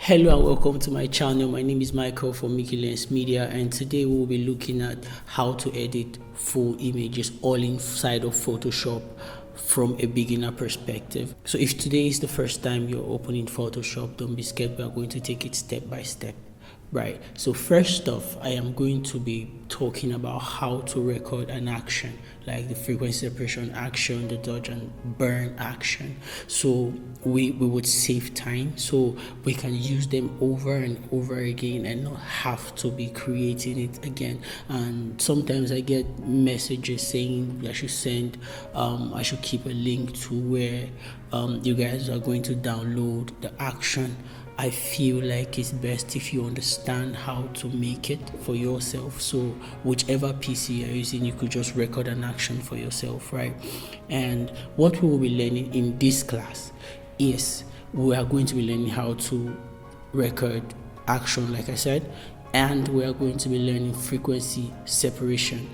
Hello and welcome to my channel. My name is Michael from Mickey Lens Media, and today we'll be looking at how to edit full images all inside of Photoshop from a beginner perspective. So if today is the first time you're opening Photoshop, don't be scared. We are going to take it step by step. Right, so first off, I am going to be talking about how to record an action, like the frequency separation action, the dodge and burn action. So we would save time, so we can use them over and over again and not have to be creating it again. And sometimes I get messages saying I should keep a link to where you guys are going to download the action. I feel like it's best if you understand how to make it for yourself. So whichever PC you're using, you could just record an action for yourself, right? And what we will be learning in this class is we are going to be learning how to record action, like I said, and we are going to be learning frequency separation.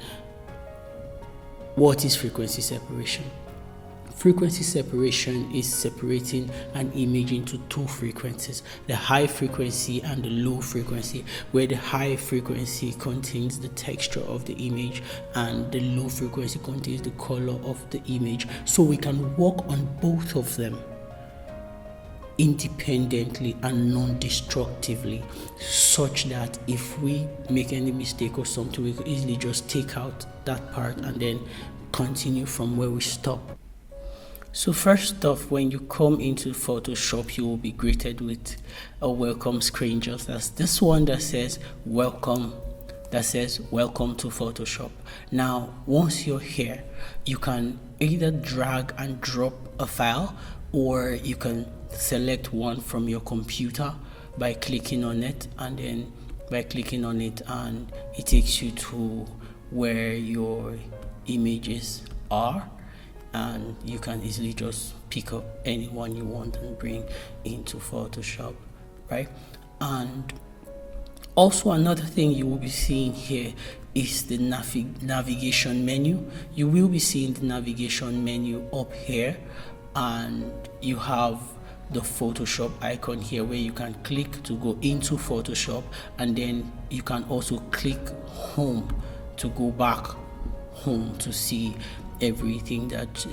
What is frequency separation? Frequency separation is separating an image into two frequencies, the high frequency and the low frequency, where the high frequency contains the texture of the image and the low frequency contains the color of the image. So we can work on both of them independently and non-destructively, such that if we make any mistake or something, we can easily just take out that part and then continue from where we stop. So first off, when you come into Photoshop, you will be greeted with a welcome screen, just as this one that says welcome to Photoshop. Now, once you're here, you can either drag and drop a file, or you can select one from your computer by clicking on it, and it takes you to where your images are. And you can easily just pick up any one you want and bring into Photoshop, right? And also another thing you will be seeing here is the navigation menu. You will be seeing the navigation menu up here, and you have the Photoshop icon here where you can click to go into Photoshop, and then you can also click home to go back home to see everything that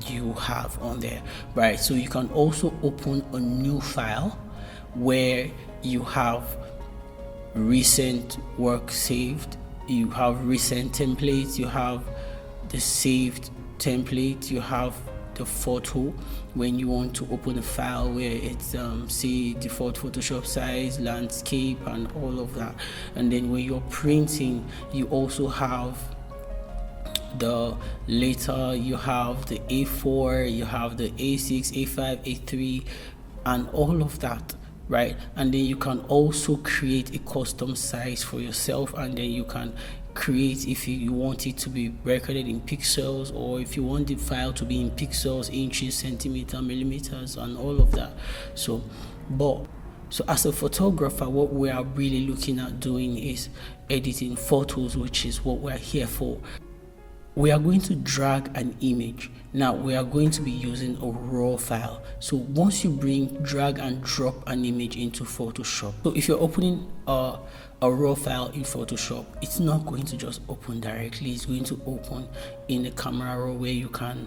you have on there, right? So you can also open a new file where you have recent work saved, you have recent templates, you have the saved template, you have the photo when you want to open a file where it's say default Photoshop size, landscape, and all of that. And then when you're printing, you also have the later, you have the A4, you have the A6, A5, A3, and all of that, right? And then you can also create a custom size for yourself, and then you can create if you want it to be recorded in pixels, or if you want the file to be in pixels, inches, centimeter, millimeters, and all of that. So as a photographer, what we are really looking at doing is editing photos, which is what we're here for. We are going to drag an image. Now we are going to be using a raw file. So once you drag and drop an image into Photoshop, so if you're opening a raw file in Photoshop, it's not going to just open directly. It's going to open in a camera raw where you can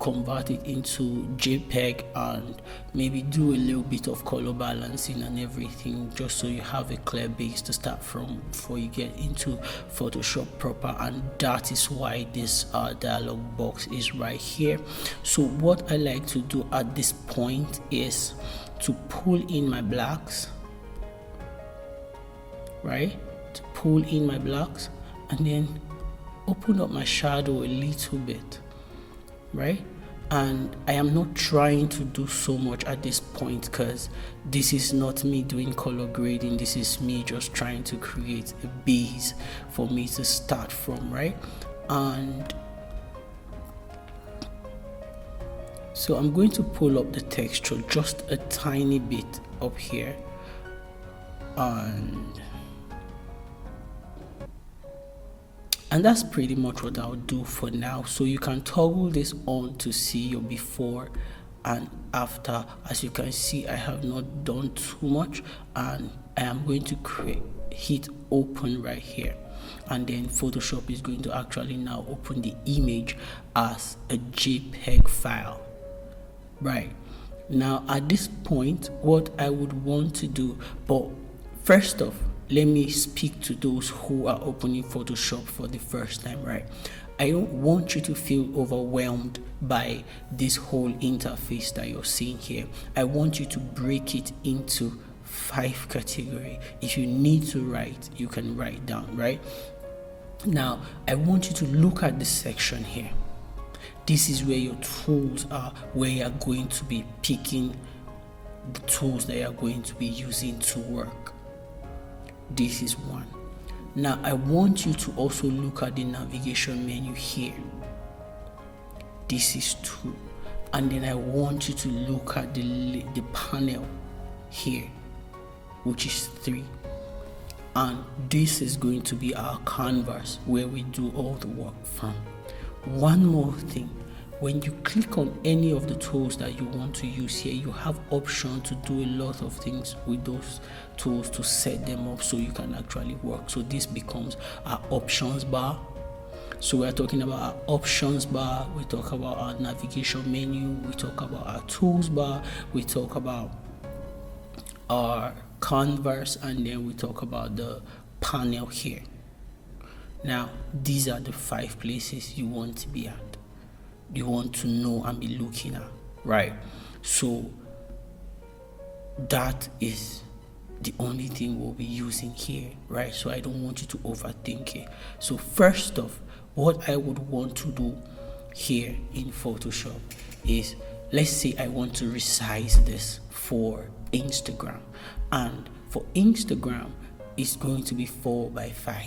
convert it into JPEG and maybe do a little bit of color balancing and everything, just so you have a clear base to start from before you get into Photoshop proper. And that is why this dialog box is right here. So what I like to do at this point is to pull in my blacks, right? To pull in my blacks and then open up my shadow a little bit, right? And I am not trying to do so much at this point because this is not me doing color grading. This is me just trying to create a base for me to start from, right? And so I'm going to pull up the texture just a tiny bit up here, and that's pretty much what I'll do for now. So you can toggle this on to see your before and after, as you can see, I have not done too much, and I am going to hit open right here, and then Photoshop is going to actually now open the image as a JPEG file. Right now, at this point, what I would want to do, but first off, let me speak to those who are opening Photoshop for the first time. Right, I don't want you to feel overwhelmed by this whole interface that you're seeing here. I want you to break it into 5 categories. If you need to write, you can write down. Right now, I want you to look at this section here. This is where your tools are, where you're going to be picking the tools that you're going to be using to work. This is one. Now, I want you to also look at the navigation menu here. This is 2. And then I want you to look at the panel here, which is 3. And this is going to be our canvas where we do all the work from. One more thing, when you click on any of the tools that you want to use here, you have option to do a lot of things with those tools to set them up so you can actually work. So this becomes our options bar. So we're talking about our options bar, we talk about our navigation menu, we talk about our tools bar, we talk about our canvas, and then we talk about the panel here. Now, these are the 5 places you want to be at, you want to know and be looking at, right? So that is the only thing we'll be using here, right? So I don't want you to overthink it. So first off, what I would want to do here in Photoshop is, let's say I want to resize this for Instagram, and for Instagram it's going to be 4:5,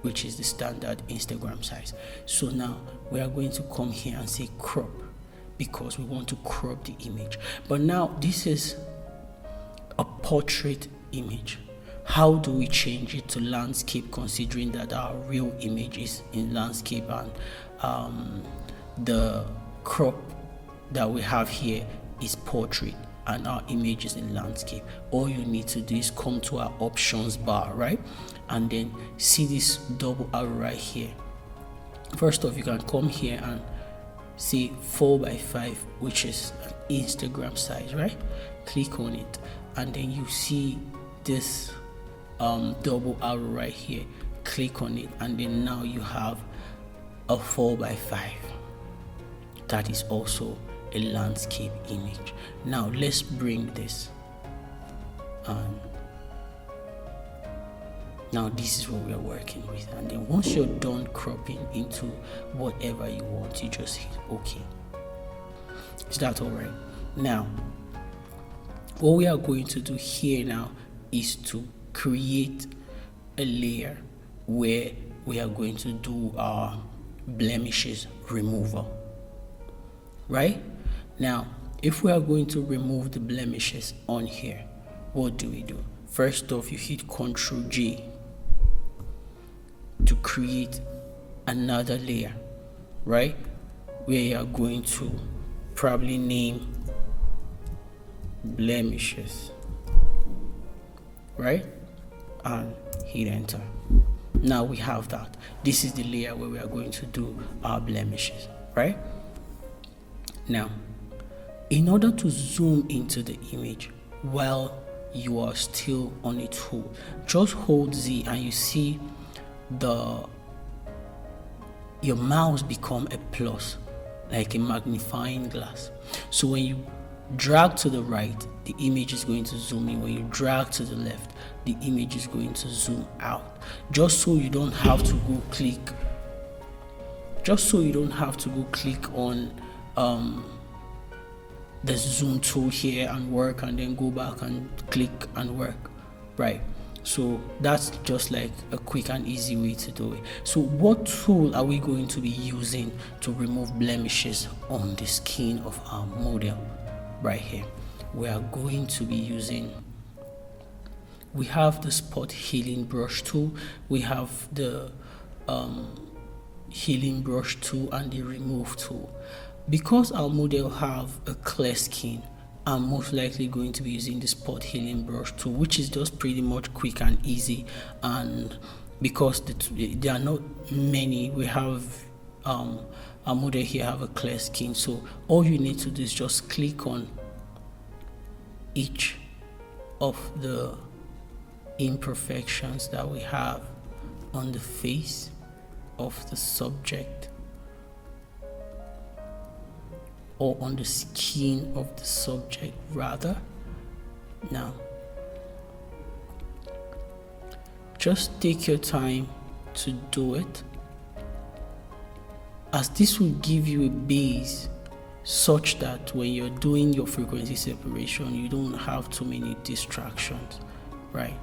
which is the standard Instagram size. So now we are going to come here and say crop, because we want to crop the image. But now this is a portrait image. How do we change it to landscape, considering that our real image is in landscape and the crop that we have here is portrait and our image is in landscape? All you need to do is come to our options bar, right? And then see this double arrow right here. First off, you can come here and see 4:5, which is an Instagram size, right? Click on it, and then you see this double arrow right here. Click on it, and then now you have a 4:5. That is also a landscape image. Now let's bring this, and now this is what we are working with. And then once you're done cropping into whatever you want, you just hit OK. Is that all right? Now what we are going to do here now is to create a layer where we are going to do our blemishes removal. Right now, if we are going to remove the blemishes on here, what do we do? First off, you hit Ctrl J to create another layer, right? Where you are going to probably name blemishes, right? And hit enter. Now we have that. This is the layer where we are going to do our blemishes, right? Now, in order to zoom into the image while you are still on a tool, just hold Z and you see your mouse become a plus, like a magnifying glass. So when you drag to the right, the image is going to zoom in. When you drag to the left, the image is going to zoom out. Just so you don't have to go click on the zoom tool here and work, and then go back and click and work, right? So that's just like a quick and easy way to do it. So what tool are we going to be using to remove blemishes on the skin of our model? Right here, we are going to be using, we have the spot healing brush tool, we have the healing brush tool and the remove tool. because our model have a clear skin, I'm most likely going to be using the spot healing brush tool, which is just pretty much quick and easy. And because there are not many, we have our model here have a clear skin, so all you need to do is just click on each of the imperfections that we have on the face of the subject, or on the skin of the subject rather. Now just take your time to do it, as this will give you a base such that when you're doing your frequency separation, you don't have too many distractions, right?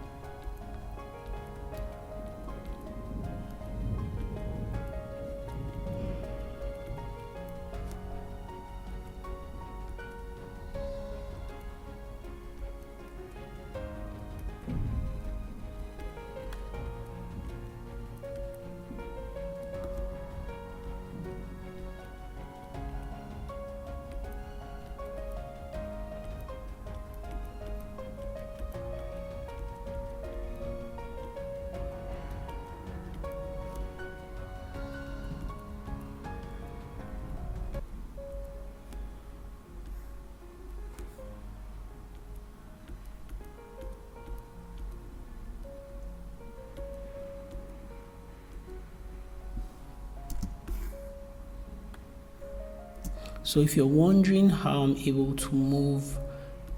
So if you're wondering how I'm able to move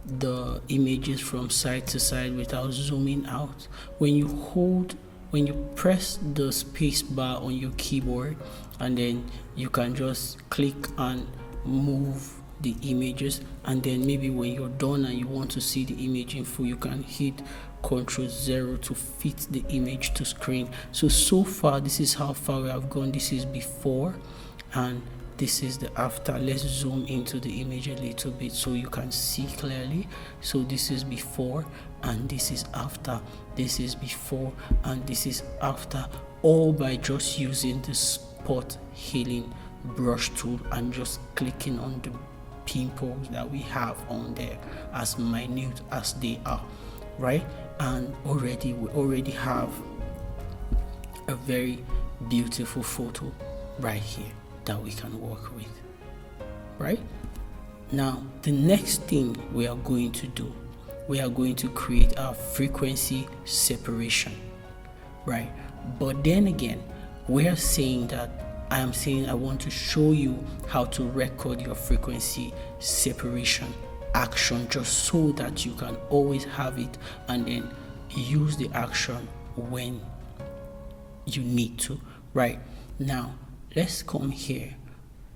the images from side to side without zooming out, when you press the space bar on your keyboard, and then you can just click and move the images, and then maybe when you're done and you want to see the image in full, you can hit Ctrl+0 to fit the image to screen. So far this is how far we have gone. This is before and this is the after. Let's zoom into the image a little bit so you can see clearly. So this is before and this is after. This is before and this is after, all by just using the spot healing brush tool and just clicking on the pimples that we have on there, as minute as they are, right? And we already have a very beautiful photo right here that we can work with. Right now, the next thing we are going to do, we are going to create our frequency separation, right? But then again, we are saying that I want to show you how to record your frequency separation action, just so that you can always have it and then use the action when you need to. Right now, let's come here.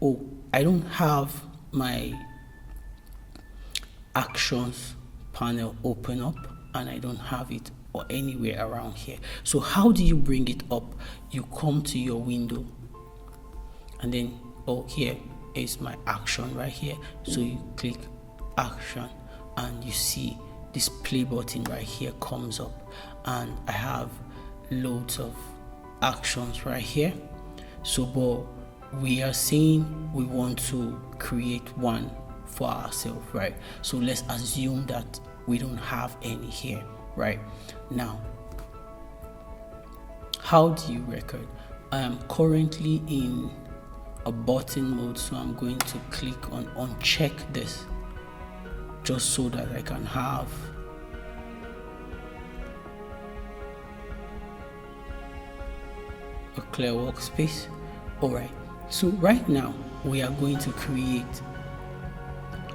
Oh, I don't have my actions panel open up and I don't have it or anywhere around here. So how do you bring it up? You come to your window and then, oh, here is my action right here. So you click action and you see this play button right here comes up, and I have loads of actions right here. So but we are saying we want to create one for ourselves, right? So let's assume that we don't have any here. Right now, how do you record? I am currently in a button mode, so I'm going to click on uncheck this just so that I can have a clear workspace. Alright, so right now we are going to create,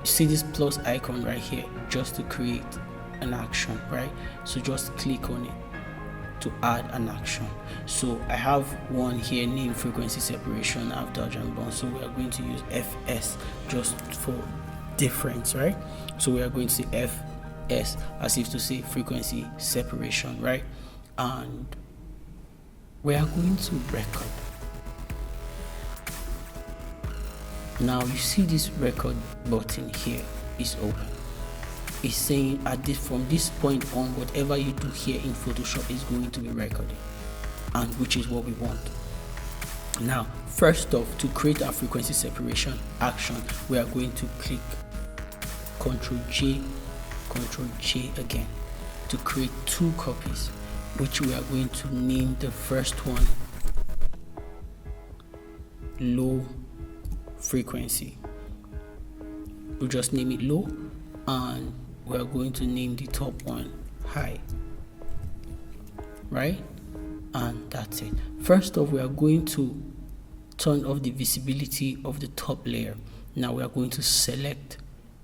see this plus icon right here, just to create an action, right? So just click on it to add an action. So I have one here named frequency separation. I have dodge and bounce, so we are going to use FS just for difference, right? So we are going to say FS as if to say frequency separation, right? And we are going to record. Now you see this record button here is open. It's saying from this point on, whatever you do here in Photoshop is going to be recorded, and which is what we want. Now, first off, to create our frequency separation action, we are going to click Ctrl J again to create 2 copies, which we are going to name the first one low frequency. We'll just name it low, and we're going to name the top one high, right? And that's it. First off, we are going to turn off the visibility of the top layer. Now we are going to select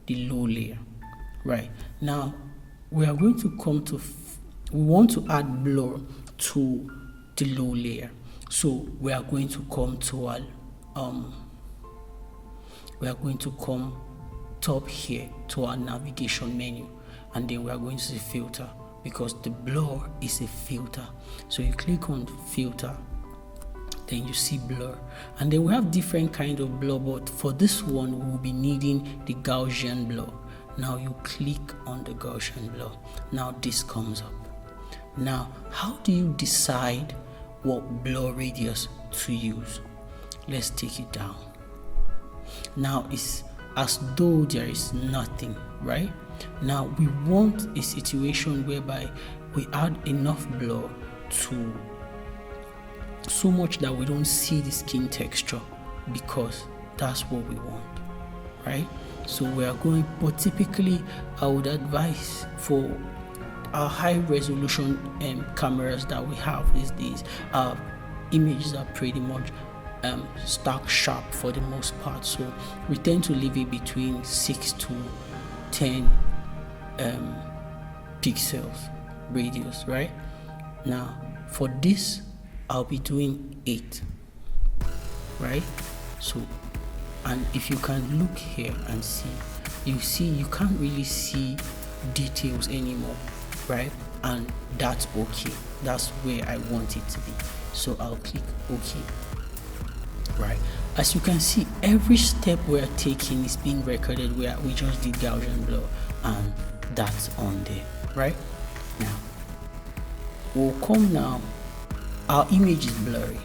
the low layer. Right now we are going to come to we want to add blur to the low layer, so we are going to come to our we are going to come top here to our navigation menu, and then we are going to see filter, because the blur is a filter. So you click on filter, then you see blur, and then we have different kind of blur, but for this one we will be needing the Gaussian blur. Now you click on the Gaussian blur. Now this comes up. Now how do you decide what blur radius to use? Let's take it down. Now it's as though there is nothing, right? Now we want a situation whereby we add enough blur to so much that we don't see the skin texture, because that's what we want, right? So we are going, but typically I would advise for our high resolution cameras that we have these days, our images are pretty much stark sharp for the most part, so we tend to leave it between 6 to 10 pixels radius, right? Now for this I'll be doing 8, right? So, and if you can look here and see, you can't really see details anymore, right? And that's okay. That's where I want it to be. So I'll click OK. Right. As you can see, every step we're taking is being recorded where we just did Gaussian blur, and that's on there, right? Now we'll come now. Our image is blurry.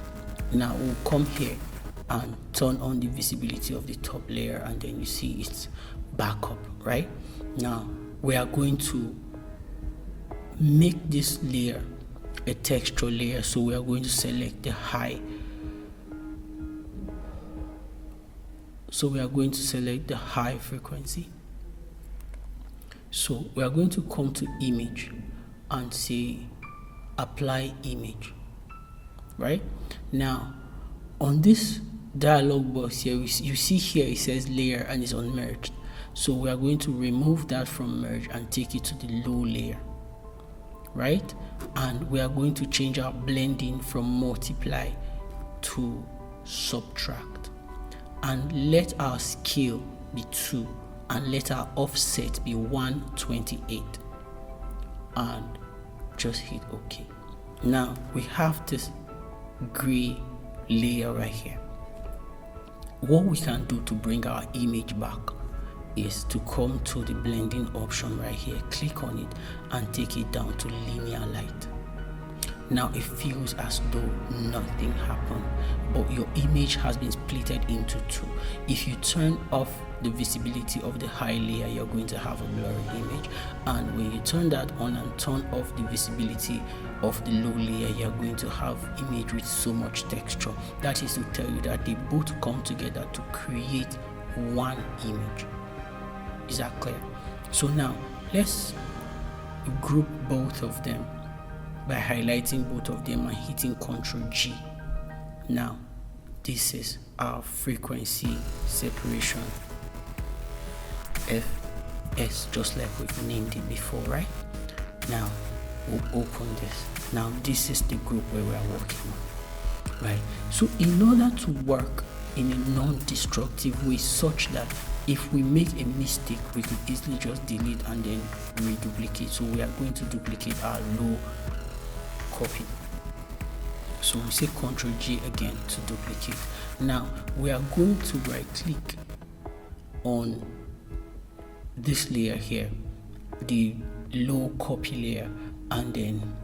Now we'll come here and turn on the visibility of the top layer, and then you see it's back up, right? Now we are going to make this layer a texture layer, so we are going to select the high. So we are going to select the high frequency. So we are going to come to image and say apply image. Right now on this dialog box here, you see here it says layer and it's unmerged, so we are going to remove that from merge and take it to the low layer, right? And we are going to change our blending from multiply to subtract, and let our scale be 2 and let our offset be 128, and just hit OK. Now we have this gray layer right here. What we can do to bring our image back is to come to the blending option right here, click on it and take it down to linear light. Now it feels as though nothing happened, but your image has been splitted into 2. If you turn off the visibility of the high layer, you're going to have a blurry image, and when you turn that on and turn off the visibility of the low layer, you're going to have image with so much texture. That is to tell you that they both come together to create one image. Is that clear? So now let's group both of them by highlighting both of them and hitting Ctrl G. Now this is our frequency separation FS, just like we've named it before, right? Now we'll open this. Now this is the group where we are working on, right? So in order to work in a non-destructive way such that if we make a mistake we could easily just delete and then reduplicate, so we are going to duplicate our low copy. So we say Ctrl G again to duplicate. Now we are going to right click on this layer here, the low copy layer, and then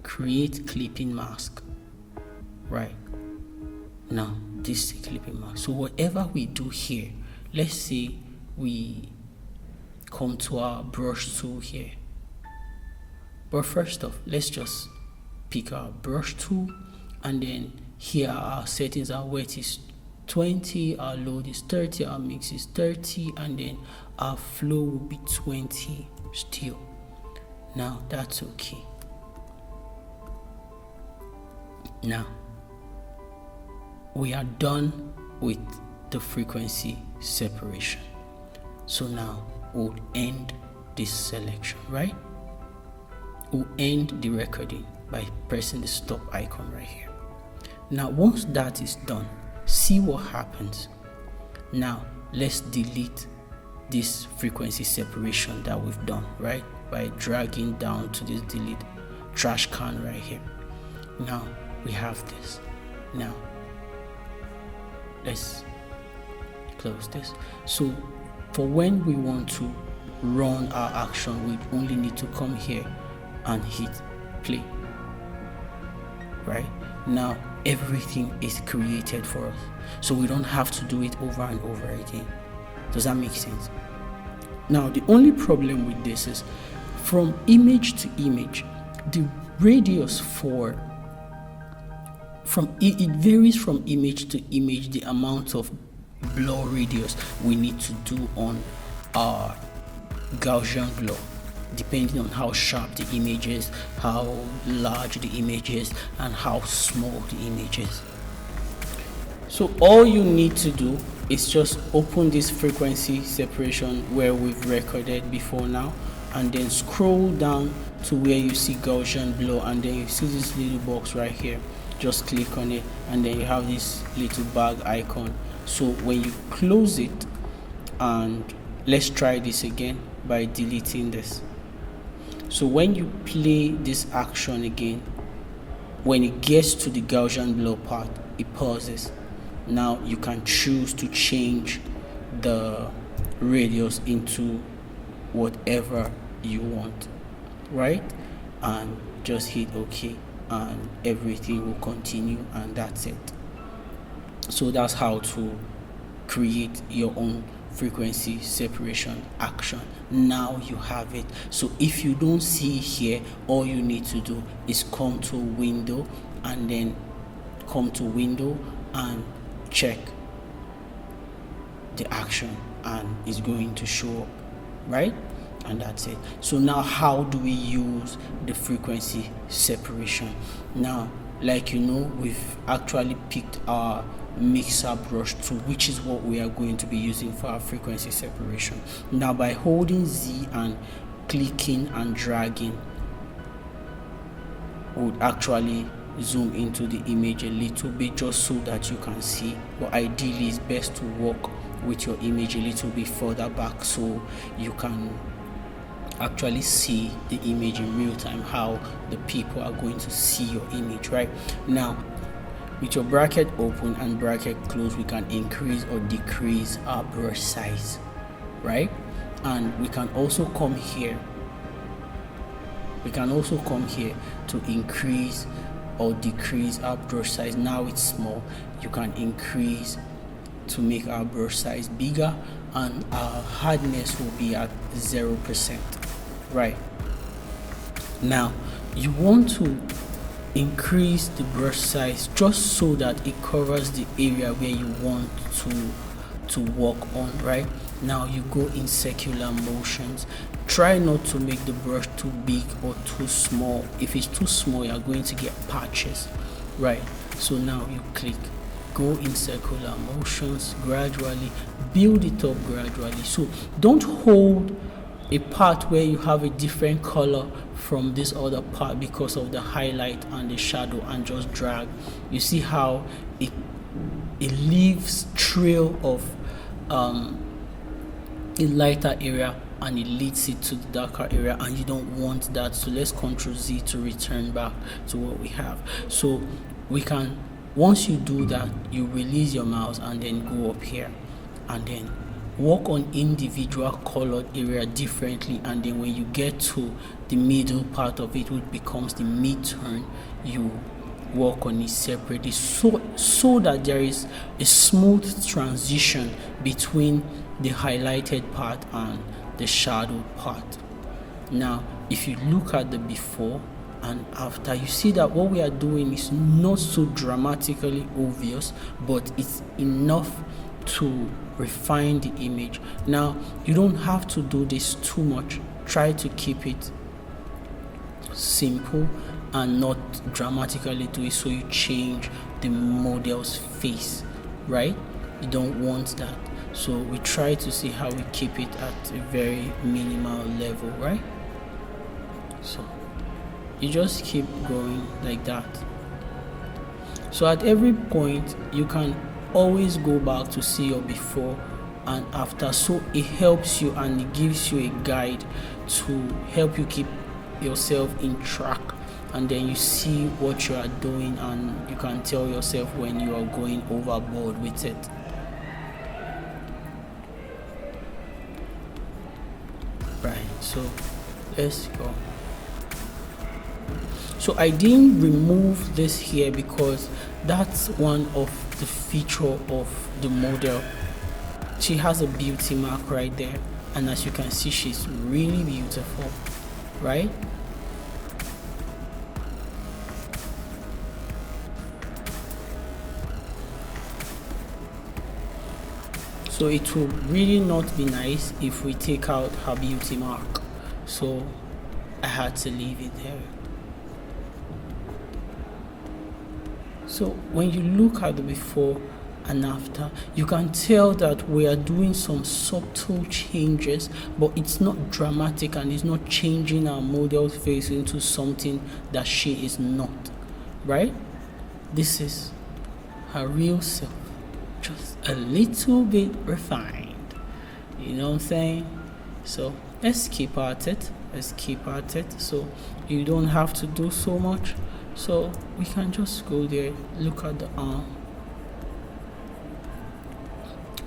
create clipping mask. right? Now this is a clipping mask. So whatever we do here, let's say we come to our brush tool here, but first off, let's just pick our brush tool, and then here our settings. Our wet is 20, our load is 30, our mix is 30, and then our flow will be 20 still. Now that's okay. Now we are done with the frequency separation. So now we'll end this selection, right? We'll end the recording by pressing the stop icon right here. Now once that is done, see what happens. Now let's delete this frequency separation that we've done, right? By dragging down to this delete trash can right here. Now we have this. Now let's close this. So for when we want to run our action, we only need to come here and hit play. Right now everything is created for us, so we don't have to do it over and over again. Does that make sense? Now the only problem with this is from image to image, the radius it varies from image to image, the amount of blur radius we need to do on our Gaussian blur, depending on how sharp the image is, how large the image is, and how small the image is. So all you need to do is just open this frequency separation where we've recorded before now, and then scroll down to where you see Gaussian blur, and then you see this little box right here. Just click on it, and then you have this little bag icon. So when you close it, and let's try this again by deleting this. So when you play this action again, when it gets to the Gaussian blur part, it pauses. Now you can choose to change the radius into whatever you want, right? And just hit OK, and everything will continue, and that's it. So that's how to create your own frequency separation action. Now you have it. So if you don't see it here, all you need to do is come to window, and then check the action, and it's going to show up, right? And that's it. So now how do we use the frequency separation? Now, like we've actually picked our mixer brush tool, which is what we are going to be using for our frequency separation. Now by holding Z and clicking and dragging, would actually zoom into the image a little bit just so that you can see. But ideally it's best to work with your image a little bit further back so you can actually see the image in real time, how the people are going to see your image. Right now, with your bracket open and bracket closed, we can increase or decrease our brush size, right? And we can also come here to increase or decrease our brush size. Now it's small, you can increase to make our brush size bigger, and our hardness will be at 0%. Right now you want to increase the brush size just so that it covers the area where you want to work on. Right now you go in circular motions. Try not to make the brush too big or too small. If it's too small, you're going to get patches. Right, so now you click, go in circular motions, gradually build it up gradually. So don't hold a part where you have a different color from this other part because of the highlight and the shadow, and just drag. You see how it leaves trail of a lighter area and it leads it to the darker area, and you don't want that. So let's Ctrl Z to return back to what we have. So we can, once you do that, you release your mouse and then go up here and then work on individual colored area differently, and then when you get to the middle part of it, which becomes the mid-turn, you work on it separately so that there is a smooth transition between the highlighted part and the shadowed part. Now if you look at the before and after, you see that what we are doing is not so dramatically obvious, but it's enough to refine the image. Now you don't have to do this too much. Try to keep it simple and not dramatically do it so you change the model's face, right? You don't want that. So we try to see how we keep it at a very minimal level, right? So you just keep going like that. So at every point you can always go back to see your before and after, so it helps you and it gives you a guide to help you keep yourself in track, and then you see what you are doing and you can tell yourself when you are going overboard with it. Right, so let's go. So I didn't remove this here because that's one of the feature of the model. She has a beauty mark right there, and as you can see, she's really beautiful, right? So it will really not be nice if we take out her beauty mark, so I had to leave it there. So when you look at the before and after, you can tell that we are doing some subtle changes, but it's not dramatic and it's not changing our model's face into something that she is not, right? This is her real self, just a little bit refined, you know what I'm saying? So let's keep at it. So you don't have to do so much, so we can just go there, look at the arm,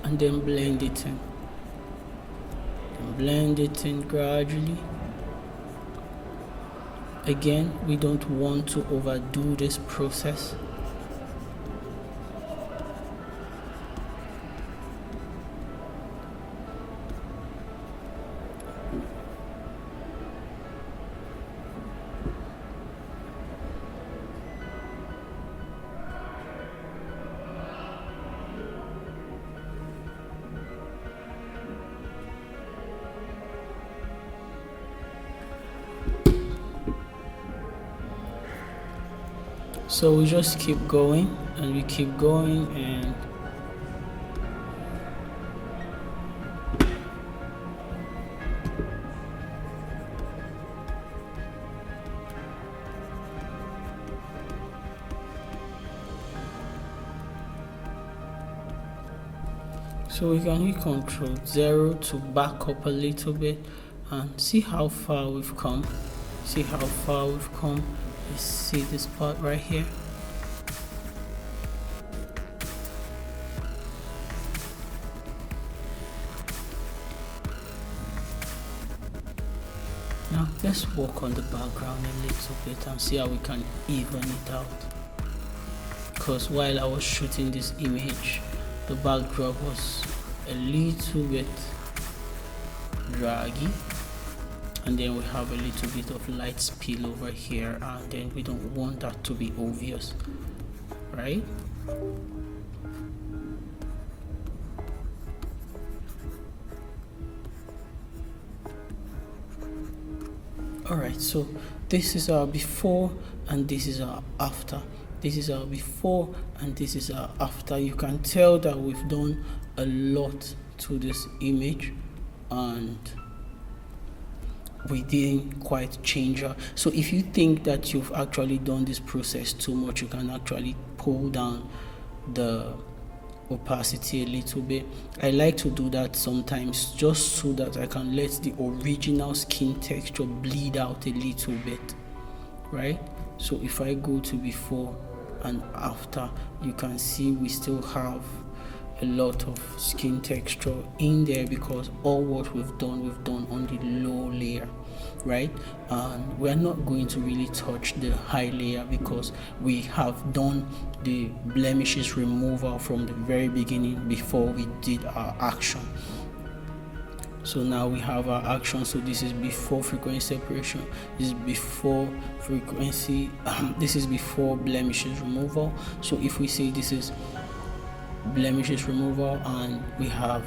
and then blend it in gradually. Again, we don't want to overdo this process. So we just keep going and we keep going, and so we can hit Ctrl 0 to back up a little bit and see how far we've come. You see this part right here. Now let's work on the background a little bit and see how we can even it out, because while I was shooting this image, the backdrop was a little bit draggy, and then we have a little bit of light spill over here, and then we don't want that to be obvious, right? Alright, so this is our before and this is our after. This is our before and this is our after. You can tell that we've done a lot to this image and we didn't quite change her. So if you think that you've actually done this process too much, you can actually pull down the opacity a little bit. I like to do that sometimes just so that I can let the original skin texture bleed out a little bit, right? So if I go to before and after, you can see we still have a lot of skin texture in there because all what we've done on the low layer. right? And we're not going to really touch the high layer because we have done the blemishes removal from the very beginning before we did our action. So now we have our action. So this is before frequency separation, this is before frequency, this is before blemishes removal. So if we say this is blemishes removal and we have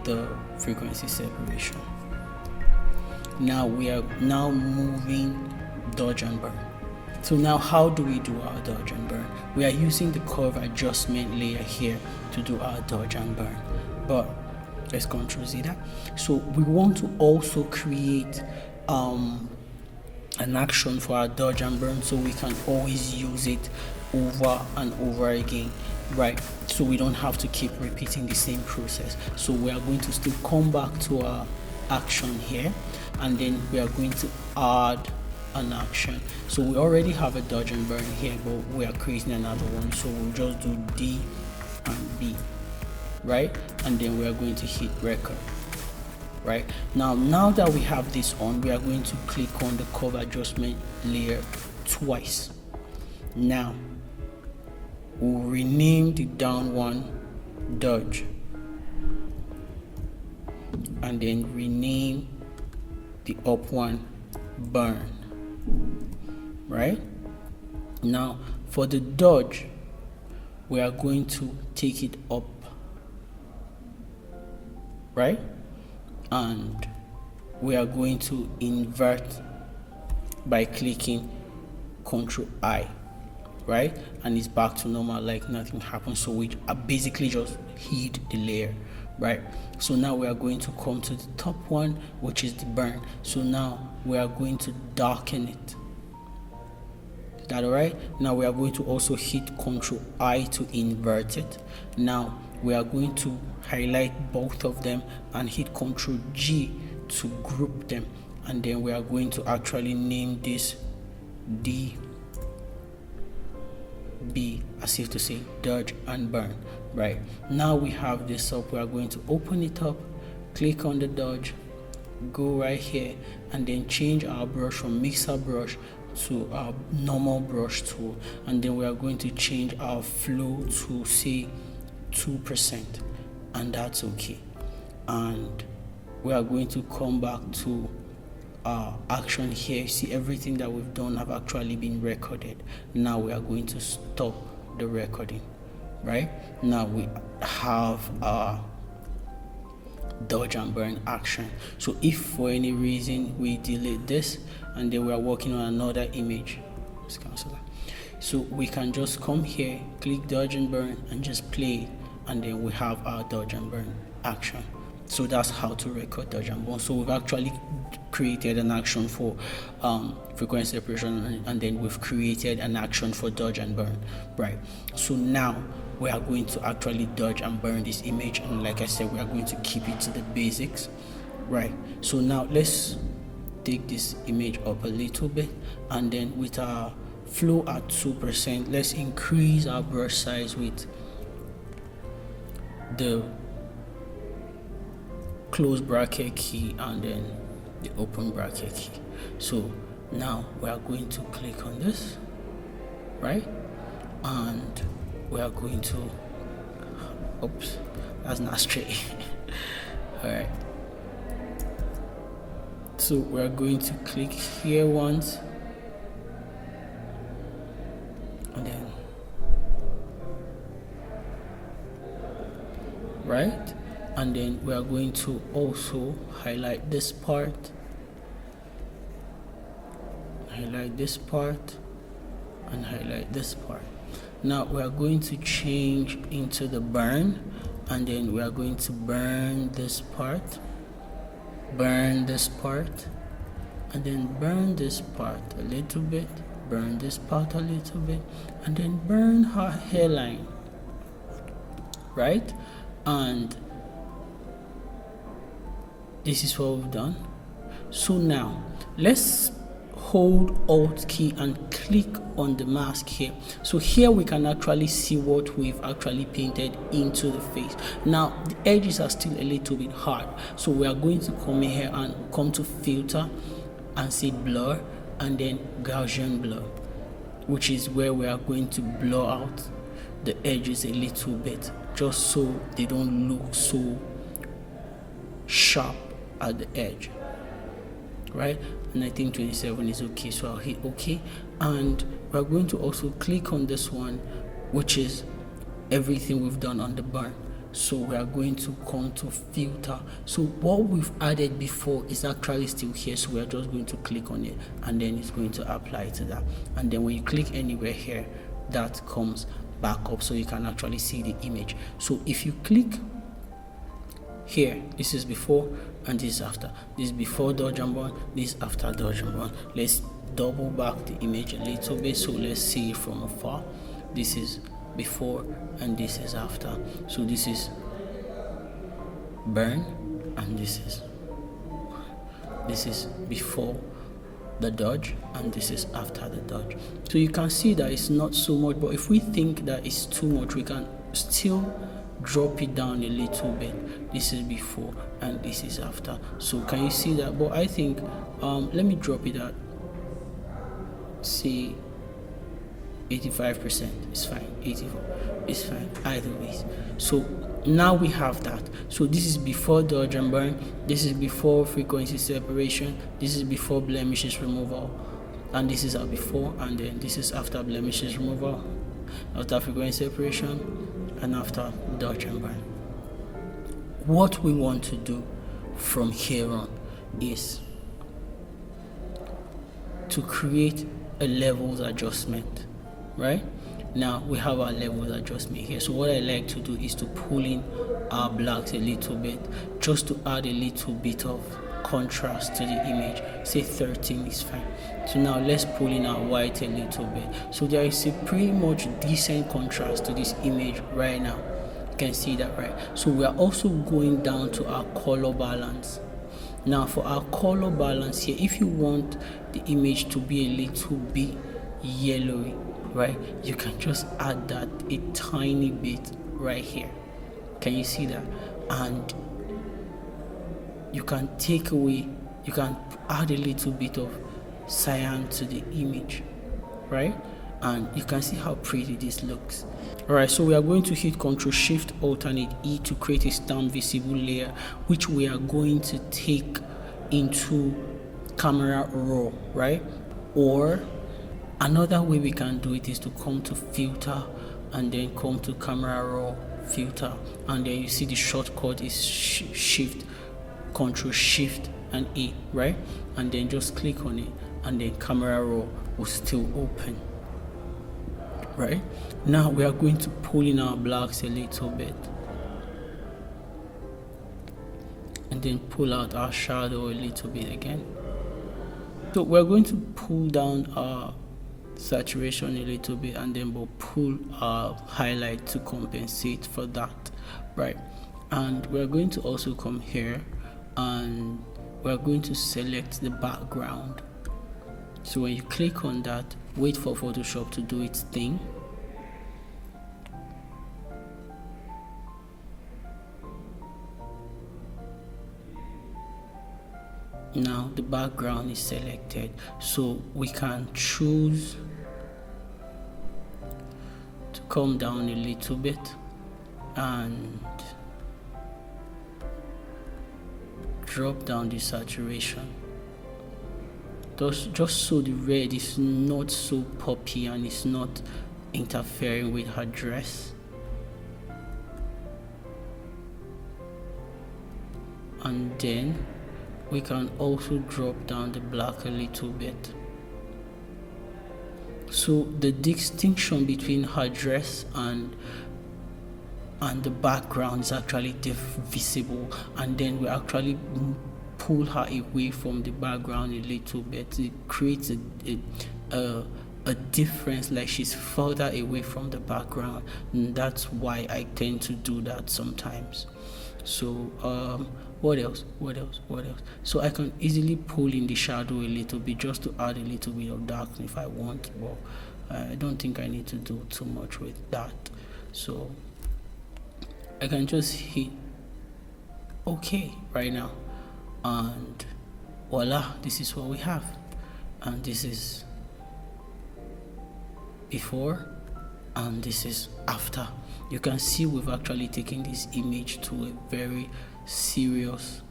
the frequency separation, now we are now moving dodge and burn. So now how do we do our dodge and burn? We are using the curve adjustment layer here to do our dodge and burn, but let's Ctrl Z that. So we want to also create an action for our dodge and burn so we can always use it over and over again, right? So we don't have to keep repeating the same process. So we are going to still come back to our action here, and then we are going to add an action. So we already have a dodge and burn here, but we are creating another one. So we'll just do D and B, right? And then we are going to hit record. Right now that we have this on, we are going to click on the curve adjustment layer twice. Now we'll rename the down one dodge, and then rename the up one burn. Right now for the dodge, we are going to take it up, right? And we are going to invert by clicking Ctrl I, right? And it's back to normal like nothing happened. So we basically just hid the layer, right? So now we are going to come to the top one, which is the burn. So now we are going to darken it. Is that all right? Now we are going to also hit Ctrl I to invert it. Now we are going to highlight both of them and hit Ctrl G to group them, and then we are going to actually name this D B, as if to say dodge and burn. Right now we have this up, we are going to open it up, click on the dodge, go right here, and then change our brush from mixer brush to our normal brush tool, and then we are going to change our flow to say 2%, and that's okay. And we are going to come back to our action here. See, everything that we've done have actually been recorded. Now we are going to stop the recording. Right now we have our dodge and burn action. So if for any reason we delete this and then we are working on another image, let's cancel that. So we can just come here, click dodge and burn, and just play, and then we have our dodge and burn action. So that's how to record dodge and burn. So we've actually created an action for frequency separation, and then we've created an action for dodge and burn, right? So now we are going to actually dodge and burn this image, and like I said, we are going to keep it to the basics, right? So now let's take this image up a little bit, and then with our flow at 2%, let's increase our brush size with the close bracket key and then the open bracket key. So now we are going to click on this, right? And we are going to, oops, that's not straight. All right, so we're going to click here once, and then right, and then we are going to also highlight this part, highlight this part, and highlight this part. Now we are going to change into the burn, and then we are going to burn this part, burn this part, and then burn this part a little bit, burn this part a little bit, and then burn her hairline, right? And this is what we've done. So now let's hold Alt key and click on the mask here. So here we can actually see what we've actually painted into the face. Now the edges are still a little bit hard, so we are going to come here and come to filter, and say blur, and then Gaussian blur, which is where we are going to blur out the edges a little bit, just so they don't look so sharp at the edge, right? And I think 27 is okay, so I'll hit OK. And we're going to also click on this one, which is everything we've done on the burn. So we are going to come to filter. So what we've added before is actually still here, so we are just going to click on it, and then it's going to apply to that. And then when you click anywhere here, that comes back up, so you can actually see the image. So if you click here, this is before and this is after. This is before dodge and burn, this is after dodge and burn. Let's double back the image a little bit, so let's see it from afar. This is before and this is after. So this is burn and this is before the dodge and this is after the dodge. So you can see that it's not so much, but if we think that it's too much, we can still drop it down a little bit. This is before and this is after. So can you see that? But I think let me drop it at, say, 85%. It's fine. 84, it's fine, either ways. So now we have that. So this is before dodge and burn, this is before frequency separation, this is before blemishes removal, and this is our before, and then this is after blemishes removal, after frequency separation, and after dodge and burn. What we want to do from here on is to create a levels adjustment. Right now we have our levels adjustment here. So what I like to do is to pull in our blacks a little bit, just to add a little bit of contrast to the image. Say 13 is fine. So now let's pull in our white a little bit. So there is a pretty much decent contrast to this image right now. You can see that, right? So we are also going down to our color balance. Now for our color balance here, if you want the image to be a little bit yellowy, right, you can just add that a tiny bit right here. Can you see that? And you can take away, you can add a little bit of cyan to the image, right? And you can see how pretty this looks. All right, so we are going to hit Ctrl Shift Alternate E to create a stamp visible layer, which we are going to take into camera raw, right? Or another way we can do it is to come to filter and then come to camera raw, filter, and then you see the shortcut is Shift, Ctrl Shift and E, right? And then just click on it, and then camera raw will still open. Right now we are going to pull in our blacks a little bit, and then pull out our shadow a little bit again. So we're going to pull down our saturation a little bit, and then we'll pull our highlight to compensate for that, right? And we're going to also come here and we're going to select the background. So when you click on that, wait for Photoshop to do its thing. Now the background is selected, so we can choose to come down a little bit and drop down the saturation, just so the red is not so poppy and it's not interfering with her dress. And then we can also drop down the black a little bit, so the distinction between her dress and the background is actually visible. And then we actually pull her away from the background a little bit. It creates a difference, like she's further away from the background, and that's why I tend to do that sometimes. So what else? So I can easily pull in the shadow a little bit, just to add a little bit of darkness if I want. Well, I don't think I need to do too much with that, so I can just hit OK right now, and voila, this is what we have. And this is before and this is after. You can see we've actually taken this image to a very serious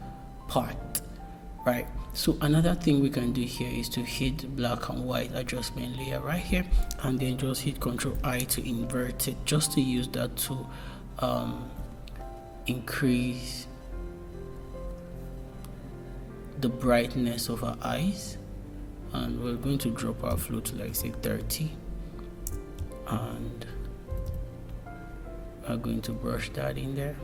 part, right? So another thing we can do here is to hit black and white adjustment layer right here, and then just hit Ctrl I to invert it, just to use that to increase the brightness of our eyes. And we're going to drop our flow to like say 30, and we're going to brush that in there.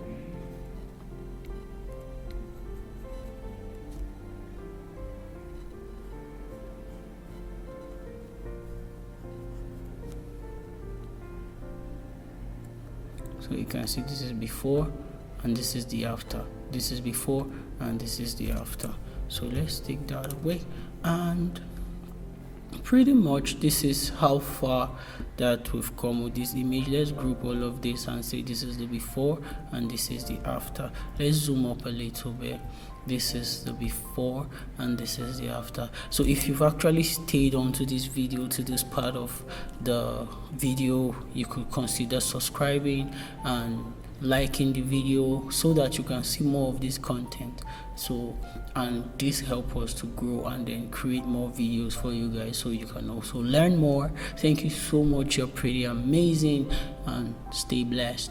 So you can see this is before and this is the after. This is before and this is the after. So let's take that away, and pretty much this is how far that we've come with this image. Let's group all of this and say this is the before and this is the after. Let's zoom up a little bit. This is the before and this is the after. So if you've actually stayed onto this video to this part of the video, you could consider subscribing and liking the video so that you can see more of this content. So, and this helps us to grow and then create more videos for you guys so you can also learn more. Thank you so much. You're pretty amazing, and stay blessed.